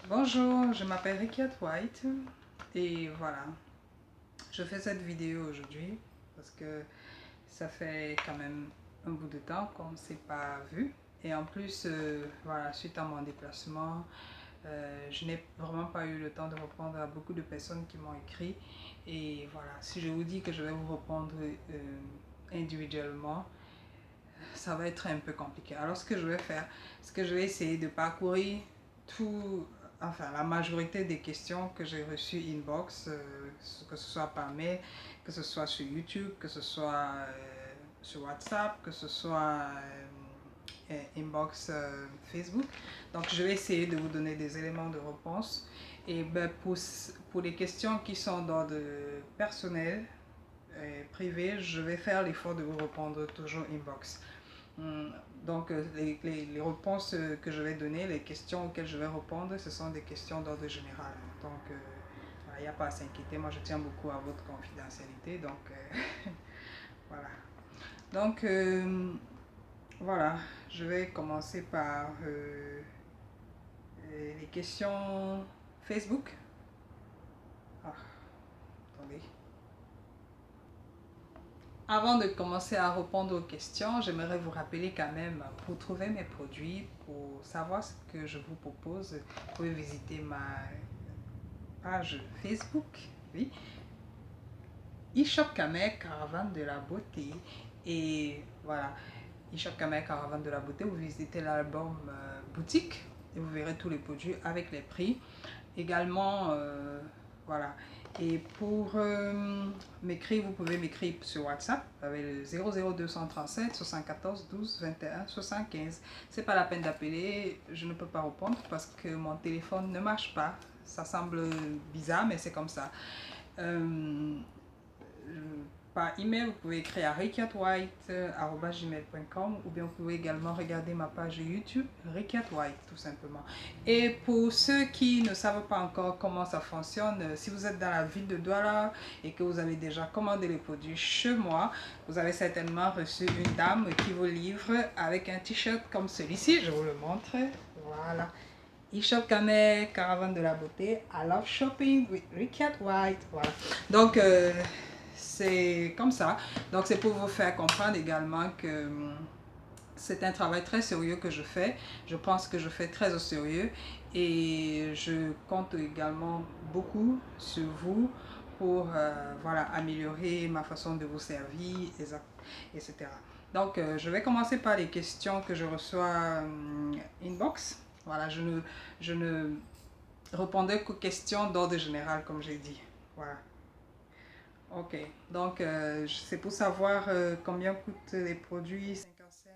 Bonjour, je m'appelle Rikiat White et voilà, je fais cette vidéo aujourd'hui parce que ça fait quand même un bout de temps qu'on ne s'est pas vu et en plus, voilà, suite à mon déplacement, je n'ai vraiment pas eu le temps de répondre à beaucoup de personnes qui m'ont écrit et voilà, si je vous dis que je vais vous répondre individuellement, ça va être un peu compliqué. Alors ce que je vais faire, c'est que je vais essayer de parcourir tout, enfin la majorité des questions que j'ai reçues inbox, que ce soit par mail, que ce soit sur YouTube, que ce soit sur WhatsApp, que ce soit inbox Facebook. Donc je vais essayer de vous donner des éléments de réponse. Et ben, pour les questions qui sont d'ordre personnel, privé, je vais faire l'effort de vous répondre toujours inbox. Donc, les réponses que je vais donner, les questions auxquelles je vais répondre, ce sont des questions d'ordre général. Donc, il n'y a pas à s'inquiéter. Moi, je tiens beaucoup à votre confidentialité. Donc, voilà. Donc, voilà. Je vais commencer par les questions Facebook. Ah, attendez. Avant de commencer à répondre aux questions, j'aimerais vous rappeler quand même, pour trouver mes produits, pour savoir ce que je vous propose, vous pouvez visiter ma page Facebook, oui, eShop Kamek, Caravane de la beauté. Et voilà, eShop Kamek, Caravane de la beauté, vous visitez l'album boutique et vous verrez tous les produits avec les prix. Également, voilà. Et pour m'écrire, vous pouvez m'écrire sur WhatsApp avec le 00237 74 12 21 75. C'est pas la peine d'appeler, je ne peux pas répondre parce que mon téléphone ne marche pas. Ça semble bizarre, mais c'est comme ça. Euh, Par email, vous pouvez écrire à rikiatwhite@gmail.com ou bien vous pouvez également regarder ma page YouTube Rikiat White tout simplement. Et pour ceux qui ne savent pas encore comment ça fonctionne, si vous êtes dans la ville de Douala et que vous avez déjà commandé les produits chez moi, vous avez certainement reçu une dame qui vous livre avec un t-shirt comme celui-ci. Je vous le montre. Voilà. eShop Kamek, Caravane de la beauté. I love shopping with Rikiat White. Voilà. Donc, c'est comme ça. Donc, c'est pour vous faire comprendre également que c'est un travail très sérieux que je fais. Je pense que je fais très au sérieux et je compte également beaucoup sur vous pour voilà, améliorer ma façon de vous servir, etc. Donc, je vais commencer par les questions que je reçois inbox. Voilà, je ne répondais qu'aux questions d'ordre général, comme j'ai dit. Voilà. Ok, donc c'est pour savoir combien coûtent les produits 55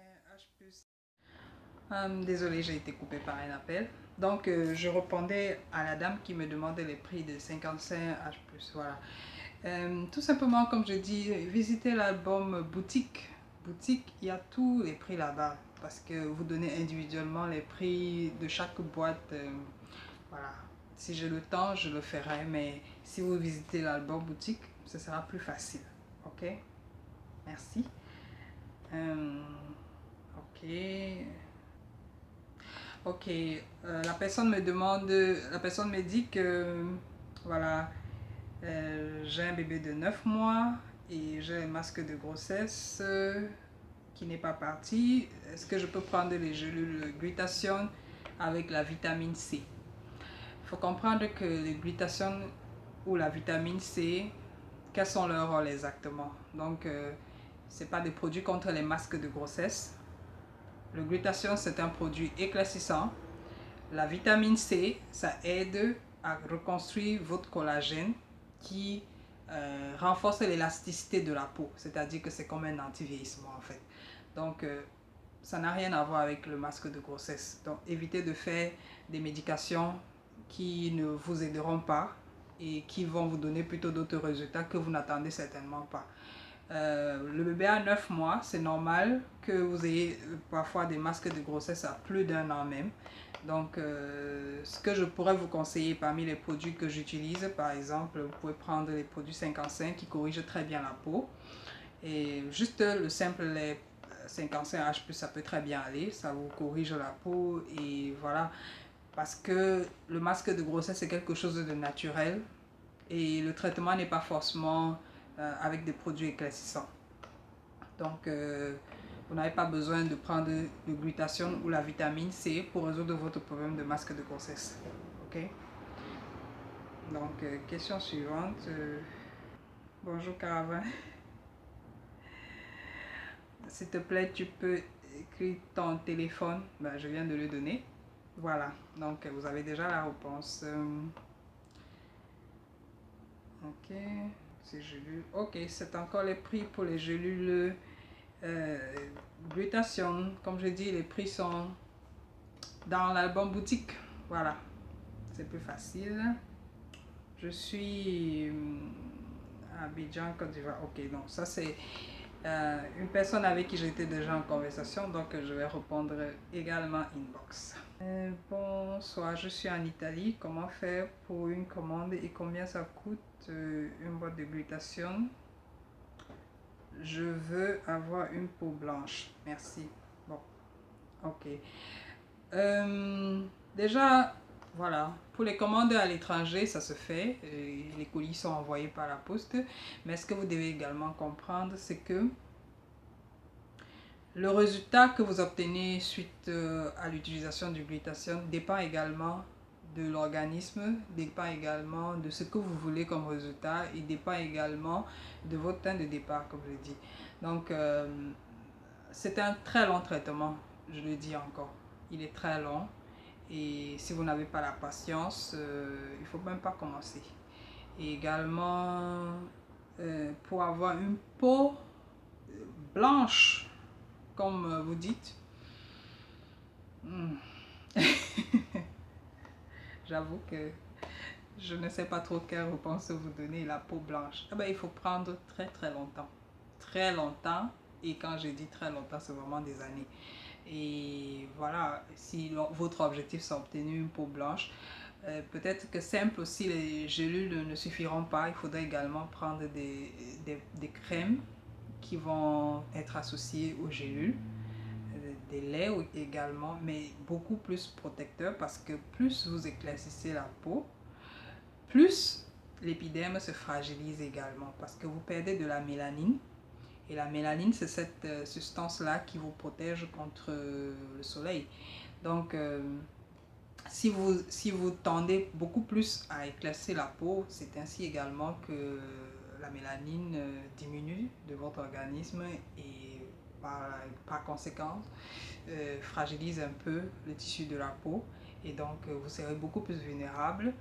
H+. Désolée, j'ai été coupée par un appel. Donc, je répondais à la dame qui me demandait les prix de 55 H+. Voilà. Tout simplement, comme je dis, visitez l'album Boutique. Boutique, il y a tous les prix là-bas parce que vous donnez individuellement les prix de chaque boîte. Voilà. Si j'ai le temps, je le ferai, mais si vous visitez l'album Boutique, ce sera plus facile. Ok? Merci. Ok. Ok. La personne me demande, la personne me dit que, voilà, j'ai un bébé de 9 mois et j'ai un masque de grossesse qui n'est pas parti. Est-ce que je peux prendre les gélules glutathione avec la vitamine C? Il faut comprendre que les glutathione ou la vitamine C, quels sont leurs rôles exactement? Donc, ce n'est pas des produits contre les masques de grossesse. Le glutathione, c'est un produit éclaircissant. La vitamine C, ça aide à reconstruire votre collagène qui renforce l'élasticité de la peau. C'est-à-dire que c'est comme un anti-vieillissement en fait. Donc, ça n'a rien à voir avec le masque de grossesse. Donc, évitez de faire des médications qui ne vous aideront pas et qui vont vous donner plutôt d'autres résultats que vous n'attendez certainement pas. Le bébé a 9 mois, c'est normal que vous ayez parfois des masques de grossesse à plus d'un an même. Donc, ce que je pourrais vous conseiller parmi les produits que j'utilise, par exemple, vous pouvez prendre les produits 55 qui corrigent très bien la peau. Et juste le simple lait 55H+, ça peut très bien aller, ça vous corrige la peau et voilà. Parce que le masque de grossesse, c'est quelque chose de naturel et le traitement n'est pas forcément avec des produits éclaircissants. Donc, vous n'avez pas besoin de prendre le glutathione ou la vitamine C pour résoudre votre problème de masque de grossesse. Ok? Donc, question suivante. Bonjour Caravane. S'il te plaît, tu peux écrire ton téléphone. Ben, je viens de le donner. Voilà. Donc, vous avez déjà la réponse. Ok. C'est gélules. Ok, c'est encore les prix pour les gélules glutathione. Comme je dis, les prix sont dans l'album boutique. Voilà. C'est plus facile. Je suis à Abidjan, Côte d'Ivoire. Ok, non, ça c'est une personne avec qui j'étais déjà en conversation, donc je vais répondre également inbox. Bonsoir, je suis en Italie. Comment faire pour une commande et combien ça coûte une boîte de glutathione? Je veux avoir une peau blanche. Merci. Bon, ok. Déjà, voilà, pour les commandes à l'étranger, ça se fait. Les colis sont envoyés par la poste. Mais ce que vous devez également comprendre, c'est que le résultat que vous obtenez suite à l'utilisation du glutathione dépend également de l'organisme, dépend également de ce que vous voulez comme résultat et dépend également de votre temps de départ, comme je dis. Donc, c'est un très long traitement, je le dis encore. Il est très long et si vous n'avez pas la patience, il ne faut même pas commencer. Et également, pour avoir une peau blanche, comme vous dites, j'avoue que je ne sais pas trop quelle réponse vous donner, la peau blanche. Ah ben, il faut prendre très très longtemps. Très longtemps. Et quand je dis très longtemps, c'est vraiment des années. Et voilà, si votre objectif c'est obtenir une peau blanche, peut-être que simple aussi, les gélules ne suffiront pas. Il faudrait également prendre des crèmes qui vont être associées aux gélules. Des laits également, mais beaucoup plus protecteurs parce que plus vous éclaircissez la peau, plus l'épiderme se fragilise également parce que vous perdez de la mélanine. Et la mélanine, c'est cette substance-là qui vous protège contre le soleil. Donc, si vous tendez beaucoup plus à éclaircir la peau, c'est ainsi également que la mélanine diminue de votre organisme et par conséquent fragilise un peu le tissu de la peau. Et donc, vous serez beaucoup plus vulnérable.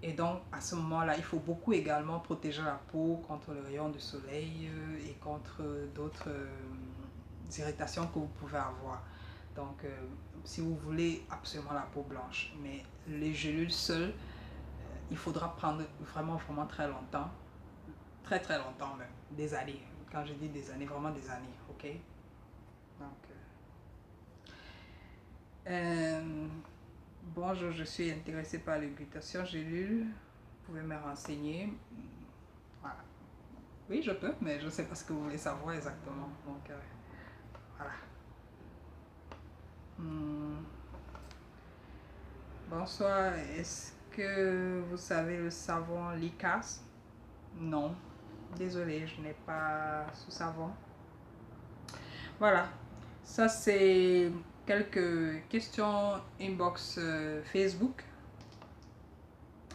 Et donc, à ce moment-là, il faut beaucoup également protéger la peau contre les rayons du soleil et contre d'autres irritations que vous pouvez avoir. Donc, si vous voulez absolument la peau blanche, mais les gélules seules, il faudra prendre vraiment, vraiment très longtemps. Très, très longtemps même. Des années. Quand je dis des années, vraiment des années. OK? Donc, bonjour, je suis intéressée par les glutathione gélules. Vous pouvez me renseigner. Voilà. Oui, je peux, mais je ne sais pas ce que vous voulez savoir exactement. Donc, voilà. Bonsoir, est-ce que vous savez le savon Licas? Non, désolé, je n'ai pas ce savon. Voilà, ça c'est quelques questions inbox Facebook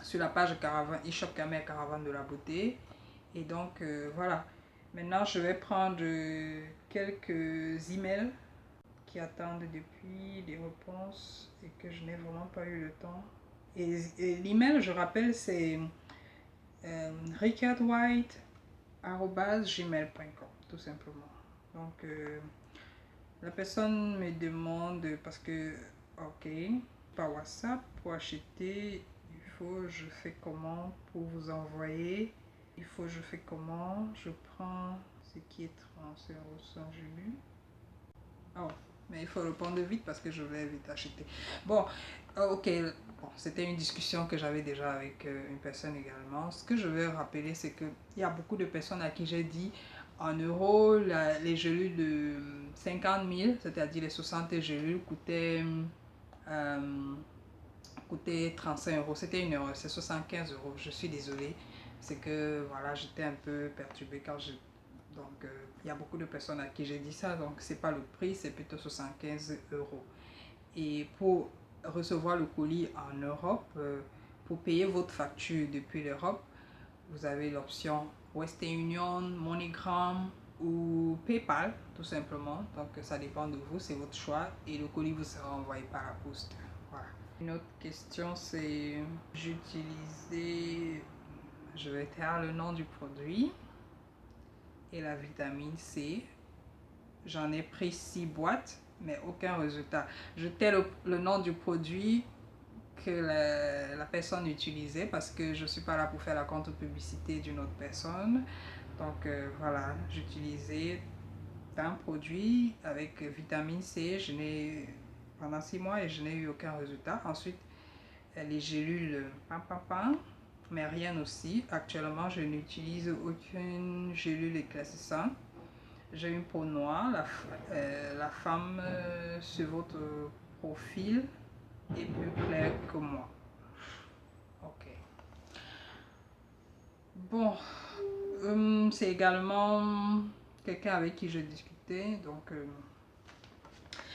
sur la page Caravane, eShop Camel Caravane de la beauté. Et donc voilà, maintenant je vais prendre quelques emails qui attendent depuis des réponses et que je n'ai vraiment pas eu le temps. Et l'email, je rappelle, c'est richardwhite@gmail.com, tout simplement. Donc, la personne me demande, parce que, ok, par WhatsApp, pour acheter, je fais comment pour vous envoyer? Je fais comment? Je prends ce qui est transfert au sang, j'ai lu. Oh, mais il faut répondre vite parce que je vais vite acheter. Bon, ok, bon, c'était une discussion que j'avais déjà avec une personne également. Ce que je vais rappeler, c'est qu'il y a beaucoup de personnes à qui j'ai dit en euros, les gélules de 50 000, c'est-à-dire les 60 gélules, coûtaient coûtait 35 euros. C'était une erreur, c'est 75 euros. Je suis désolée. C'est que voilà, j'étais un peu perturbée quand je. Donc, il y a beaucoup de personnes à qui j'ai dit ça. Donc, c'est pas le prix, c'est plutôt 75 euros. Et pour recevoir le colis en Europe, pour payer votre facture depuis l'Europe, vous avez l'option Western Union, MoneyGram ou PayPal, tout simplement. Donc, ça dépend de vous, c'est votre choix. Et le colis vous sera envoyé par la poste. Voilà. Une autre question, c'est j'utilisais, je vais taire le nom du produit et la vitamine C. J'en ai pris 6 boîtes, mais aucun résultat. Je tais le nom du produit que la personne utilisait parce que je ne suis pas là pour faire la contre-publicité d'une autre personne. Donc voilà, j'utilisais un produit avec vitamine C. Je n'ai pendant 6 mois et je n'ai eu aucun résultat. Ensuite, les gélules, mais rien aussi. Actuellement, je n'utilise aucune gélule éclaircissante. J'ai une peau noire. La femme sur votre profil est plus claire que moi. Ok. Bon, c'est également quelqu'un avec qui je discutais. Donc,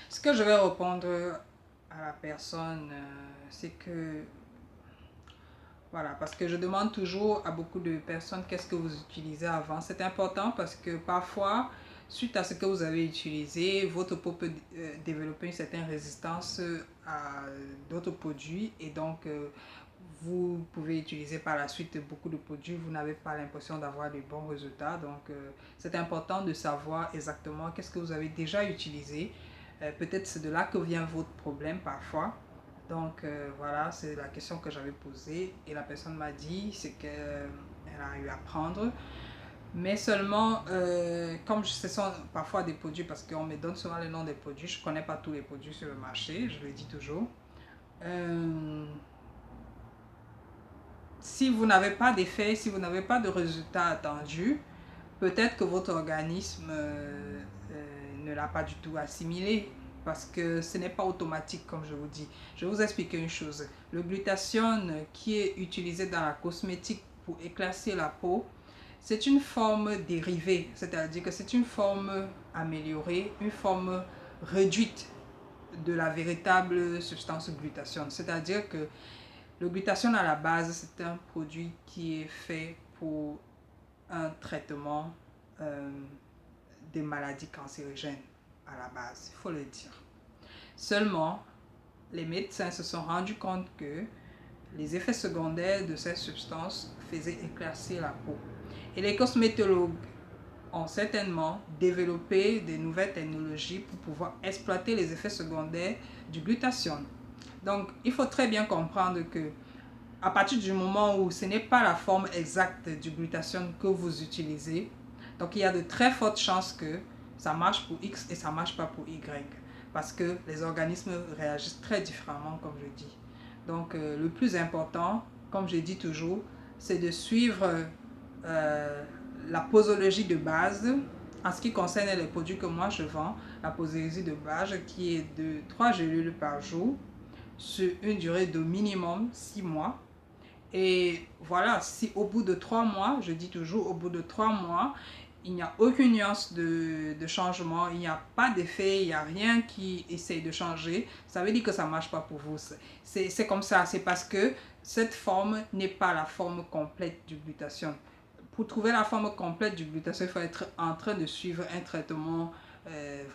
ce que je vais répondre à la personne, c'est que voilà, parce que je demande toujours à beaucoup de personnes qu'est-ce que vous utilisez avant. C'est important parce que parfois, suite à ce que vous avez utilisé, votre peau peut développer une certaine résistance à d'autres produits et donc vous pouvez utiliser par la suite beaucoup de produits, vous n'avez pas l'impression d'avoir de bons résultats. Donc c'est important de savoir exactement qu'est-ce que vous avez déjà utilisé. Peut-être c'est de là que vient votre problème parfois. Donc voilà, c'est la question que j'avais posée et la personne m'a dit c'est qu'elle a eu à prendre. Mais seulement, comme ce sont parfois des produits, parce qu'on me donne souvent le nom des produits, je ne connais pas tous les produits sur le marché, je le dis toujours. Si vous n'avez pas d'effet, si vous n'avez pas de résultat attendu, peut-être que votre organisme ne l'a pas du tout assimilé parce que ce n'est pas automatique comme je vous dis. Je vais vous expliquer une chose. Le glutathione qui est utilisé dans la cosmétique pour éclaircir la peau, c'est une forme dérivée, c'est-à-dire que c'est une forme améliorée, une forme réduite de la véritable substance glutathione. C'est-à-dire que le glutathione à la base, c'est un produit qui est fait pour un traitement des maladies cancérigènes à la base, il faut le dire. Seulement, les médecins se sont rendus compte que les effets secondaires de cette substance faisaient éclaircir la peau. Et les cosmétologues ont certainement développé des nouvelles technologies pour pouvoir exploiter les effets secondaires du glutathione. Donc, il faut très bien comprendre que à partir du moment où ce n'est pas la forme exacte du glutathione que vous utilisez, donc il y a de très fortes chances que ça marche pour X et ça ne marche pas pour Y. Parce que les organismes réagissent très différemment, comme je dis. Donc le plus important, comme je dis toujours, c'est de suivre la posologie de base. En ce qui concerne les produits que moi je vends, la posologie de base qui est de 3 gélules par jour sur une durée de minimum 6 mois. Et voilà, si au bout de 3 mois, je dis toujours au bout de 3 mois, il n'y a aucune nuance de changement, il n'y a pas d'effet, il n'y a rien qui essaye de changer, ça veut dire que ça ne marche pas pour vous. C'est comme ça, c'est parce que cette forme n'est pas la forme complète du glutathione. Pour trouver la forme complète du glutathione, il faut être en train de suivre un traitement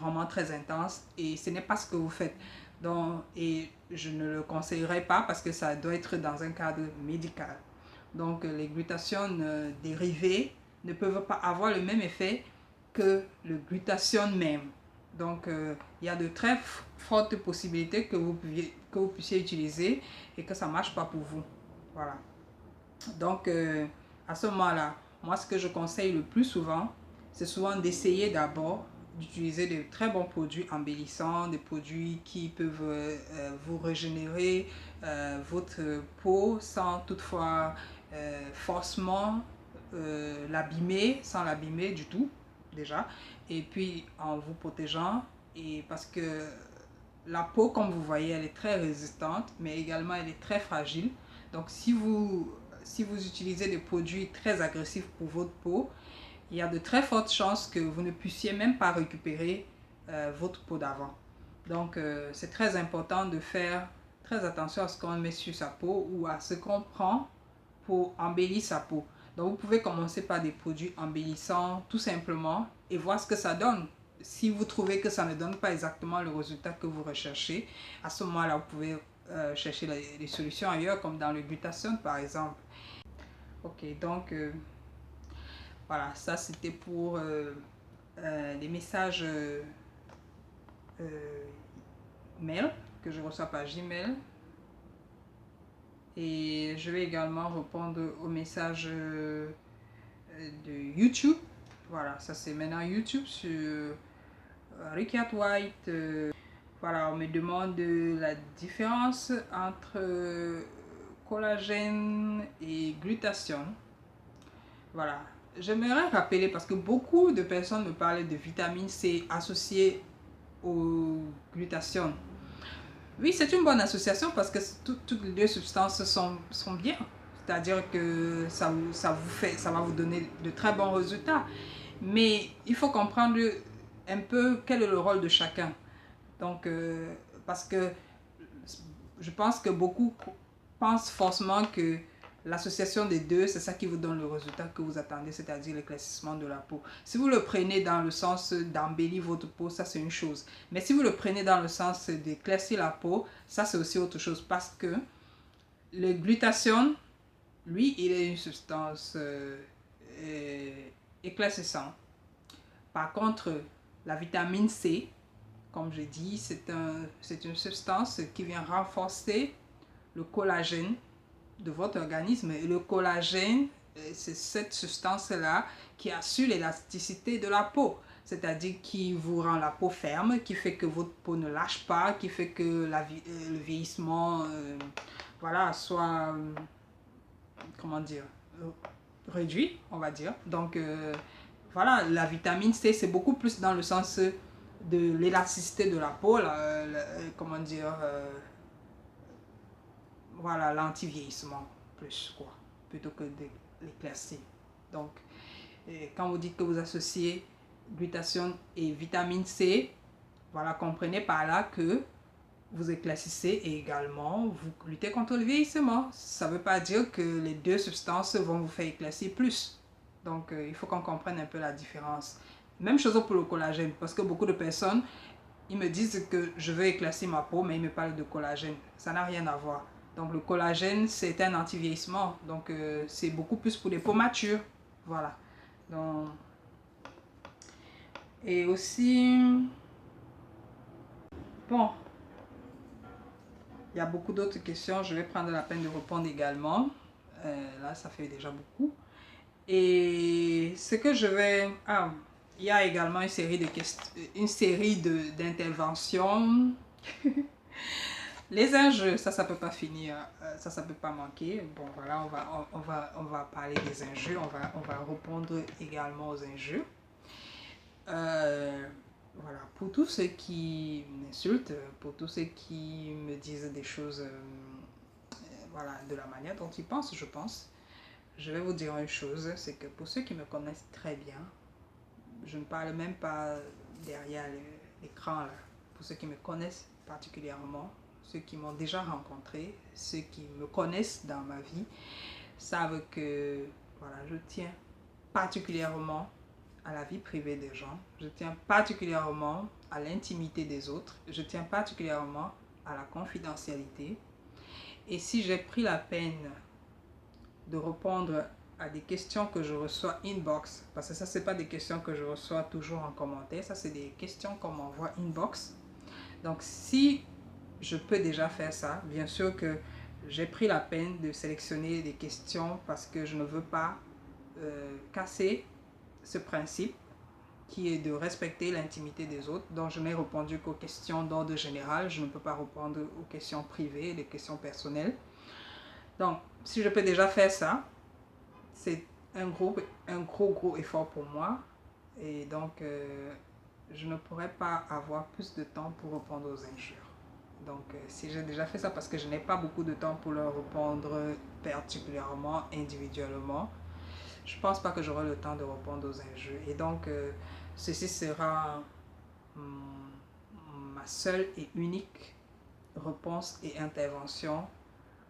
vraiment très intense et ce n'est pas ce que vous faites. Donc, et je ne le conseillerais pas parce que ça doit être dans un cadre médical. Donc les glutathione dérivés ne peuvent pas avoir le même effet que le glutathione même. Donc il y a de très fortes possibilités que vous puissiez utiliser et que ça ne marche pas pour vous. Voilà. Donc à ce moment-là, moi ce que je conseille le plus souvent, c'est souvent d'essayer d'abord d'utiliser de très bons produits embellissants, des produits qui peuvent vous régénérer votre peau sans toutefois forcément l'abîmer, sans l'abîmer du tout déjà, et puis en vous protégeant, et parce que la peau, comme vous voyez, elle est très résistante, mais également elle est très fragile. Donc si vous utilisez des produits très agressifs pour votre peau, il y a de très fortes chances que vous ne puissiez même pas récupérer votre peau d'avant. Donc c'est très important de faire très attention à ce qu'on met sur sa peau ou à ce qu'on prend pour embellir sa peau. Donc vous pouvez commencer par des produits embellissants tout simplement et voir ce que ça donne. Si vous trouvez que ça ne donne pas exactement le résultat que vous recherchez, à ce moment-là, vous pouvez chercher les solutions ailleurs, comme dans le glutathione par exemple. Ok, donc voilà, ça c'était pour les messages mail que je reçois par Gmail. Et je vais également répondre aux messages de YouTube. Voilà, ça c'est maintenant YouTube sur Ricky White. Voilà, on me demande la différence entre collagène et glutathione. Voilà, j'aimerais rappeler parce que beaucoup de personnes me parlent de vitamine C associée au glutathione. Oui, c'est une bonne association parce que toutes les deux substances sont bien. C'est-à-dire que ça va vous donner de très bons résultats. Mais il faut comprendre un peu quel est le rôle de chacun. Donc, parce que je pense que beaucoup pensent forcément que l'association des deux, c'est ça qui vous donne le résultat que vous attendez, c'est-à-dire l'éclaircissement de la peau. Si vous le prenez dans le sens d'embellir votre peau, ça c'est une chose. Mais si vous le prenez dans le sens d'éclaircir la peau, ça c'est aussi autre chose parce que le glutathione, lui, il est une substance éclaircissante. Par contre, la vitamine C, comme je dis, c'est une substance qui vient renforcer le collagène de votre organisme. Et le collagène, c'est cette substance-là qui assure l'élasticité de la peau. C'est-à-dire qui vous rend la peau ferme, qui fait que votre peau ne lâche pas, qui fait que le vieillissement voilà, soit, comment dire, réduit, on va dire. Donc, voilà, la vitamine C, c'est beaucoup plus dans le sens de l'élasticité de la peau, comment dire, voilà, l'anti-vieillissement plus quoi, plutôt que de l'éclaircir. Donc, quand vous dites que vous associez glutathione et vitamine C, voilà, comprenez par là que vous éclaircissez et également vous luttez contre le vieillissement. Ça ne veut pas dire que les deux substances vont vous faire éclaircir plus. Donc, il faut qu'on comprenne un peu la différence. Même chose pour le collagène, parce que beaucoup de personnes, ils me disent que je veux éclaircir ma peau, mais ils me parlent de collagène. Ça n'a rien à voir. Donc, le collagène, c'est un anti-vieillissement. Donc, c'est beaucoup plus pour les peaux matures. Voilà. Donc, et aussi, bon, il y a beaucoup d'autres questions. Je vais prendre la peine de répondre également. Là, ça fait déjà beaucoup. Et ce que je vais... Ah, il y a également une série de questions, une série d'interventions. Les enjeux, ça peut pas finir, ça peut pas manquer. Bon, voilà, on va parler des enjeux, on va répondre également aux enjeux. Voilà, pour tous ceux qui m'insultent, pour tous ceux qui me disent des choses, voilà, de la manière dont ils pensent, je pense, je vais vous dire une chose, c'est que pour ceux qui me connaissent très bien, je ne parle même pas derrière l'écran, pour ceux qui me connaissent particulièrement, ceux qui m'ont déjà rencontré, ceux qui me connaissent dans ma vie, savent que voilà, je tiens particulièrement à la vie privée des gens, je tiens particulièrement à l'intimité des autres, je tiens particulièrement à la confidentialité. Et si j'ai pris la peine de répondre à des questions que je reçois inbox, parce que ça c'est pas des questions que je reçois toujours en commentaire, ça c'est des questions qu'on m'envoie inbox. Donc si je peux déjà faire ça, bien sûr que j'ai pris la peine de sélectionner des questions parce que je ne veux pas casser ce principe qui est de respecter l'intimité des autres. Donc je n'ai répondu qu'aux questions d'ordre général, je ne peux pas répondre aux questions privées, les questions personnelles. Donc si je peux déjà faire ça, c'est un gros effort pour moi. Et donc, je ne pourrais pas avoir plus de temps pour répondre aux injures. Donc, si j'ai déjà fait ça parce que je n'ai pas beaucoup de temps pour leur répondre particulièrement, individuellement, je pense pas que j'aurai le temps de répondre aux injures. Et donc, ceci sera ma seule et unique réponse et intervention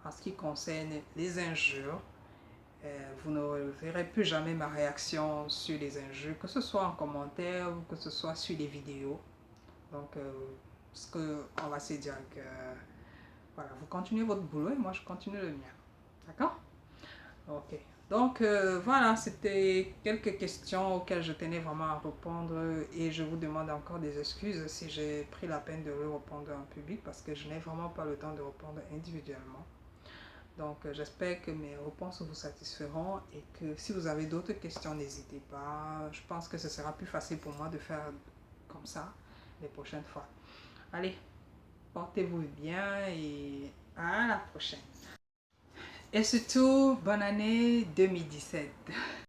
en ce qui concerne les injures. Vous ne verrez plus jamais ma réaction sur les injures, que ce soit en commentaire ou que ce soit sur les vidéos. Donc, parce qu'on va se dire que voilà, vous continuez votre boulot et moi je continue le mien. D'accord? Ok. Donc, voilà, c'était quelques questions auxquelles je tenais vraiment à répondre et je vous demande encore des excuses si j'ai pris la peine de le répondre en public parce que je n'ai vraiment pas le temps de répondre individuellement. Donc, j'espère que mes réponses vous satisferont et que si vous avez d'autres questions, n'hésitez pas. Je pense que ce sera plus facile pour moi de faire comme ça les prochaines fois. Allez, portez-vous bien et à la prochaine. Et surtout, bonne année 2017.